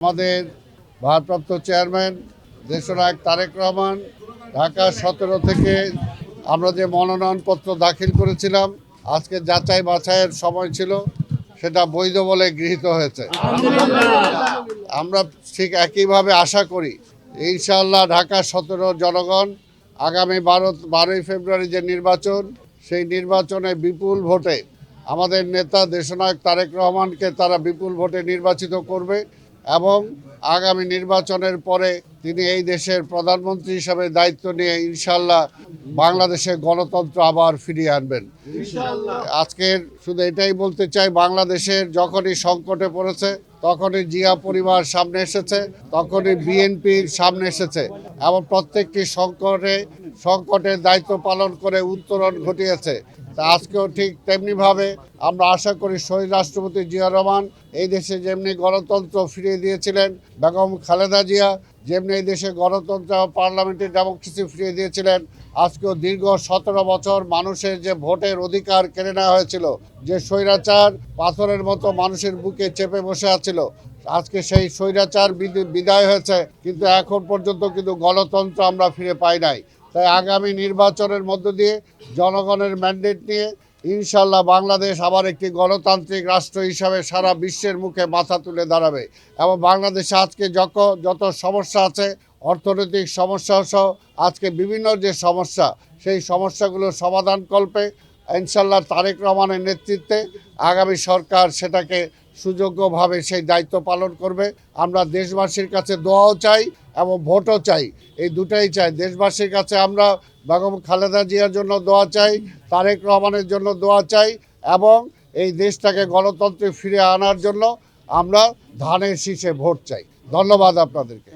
আমাদের ভারপ্রাপ্ত চেয়ারম্যান দেশনায়ক তারেক রহমান ঢাকা 17 থেকে আমরা যে মনোনয়নপত্র দাখিল করেছিলাম, আজকে যাচাই বাছাইয়ের সময় ছিল, সেটা বৈধ বলে গৃহীত হয়েছে। আমরা ঠিক একইভাবে আশা করি ইনশাআল্লাহ ঢাকা 17 জনগণ আগামী 12ই ফেব্রুয়ারি যে নির্বাচন, সেই নির্বাচনে বিপুল ভোটে আমাদের নেতা দেশনায়ক তারেক রহমানকে তারা বিপুল ভোটে নির্বাচিত করবে এবং আগামী নির্বাচনের পরে তিনি এই দেশের প্রধানমন্ত্রী হিসাবে দায়িত্ব নিয়ে ইনশাল্লাহ বাংলাদেশে গণতন্ত্র আবার ফিরিয়ে আনবেন। আজকের শুধু এটাই বলতে চাই, বাংলাদেশের যখনই সংকটে পড়েছে তখনই জিয়া পরিবার সামনে এসেছে, তখনই বিএনপির সামনে এসেছে এবং প্রত্যেকটি সংকটের দায়িত্ব পালন করে উত্তরণ ঘটিয়েছে। তা আজকেও ঠিক তেমনিভাবে আমরা আশা করি শহীদ রাষ্ট্রপতি জিয়া রহমান এই দেশে যেমনি গণতন্ত্র ফিরিয়ে দিয়েছিলেন, বেগম খালেদা জিয়া যেমনি এই দেশে গণতন্ত্র পার্লামেন্টে ডেমোক্রেসি ফিরিয়ে দিয়েছিলেন, আজকেও দীর্ঘ 17 বছর মানুষের যে ভোটের অধিকার কেড়ে নেওয়া হয়েছিল, যে স্বৈরাচার পাথরের মতো মানুষের বুকে চেপে বসে আছিল, আজকে সেই স্বৈরাচার বিদায় হয়েছে, কিন্তু এখন পর্যন্ত কিন্তু গণতন্ত্র আমরা ফিরে পাই নাই। তাই আগামী নির্বাচনের মধ্য দিয়ে জনগণের ম্যান্ডেট নিয়ে ইনশাল্লাহ বাংলাদেশ আবার একটি গণতান্ত্রিক রাষ্ট্র হিসাবে সারা বিশ্বের মুখে মাথা তুলে দাঁড়াবে এবং বাংলাদেশে আজকে যত সমস্যা আছে, অর্থনৈতিক সমস্যা সহ আজকে বিভিন্ন যে সমস্যা, সেই সমস্যাগুলোর সমাধানকল্পে ইনশাল্লাহ তারেক রহমানের নেতৃত্বে আগামী সরকার সেটাকে সুযোগ্যভাবে সেই দায়িত্ব পালন করবে। আমরা দেশবাসীর কাছে দোয়াও চাই এবং ভোটও চাই, এই দুটাই চাই। দেশবাসীর কাছে আমরা বেগম খালেদা জিয়ার জন্য দোয়া চাই, তারেক রহমানের জন্য দোয়া চাই এবং এই দেশটাকে গণতন্ত্রে ফিরে আনার জন্য আমরা ধানের শীষে ভোট চাই। ধন্যবাদ আপনাদেরকে।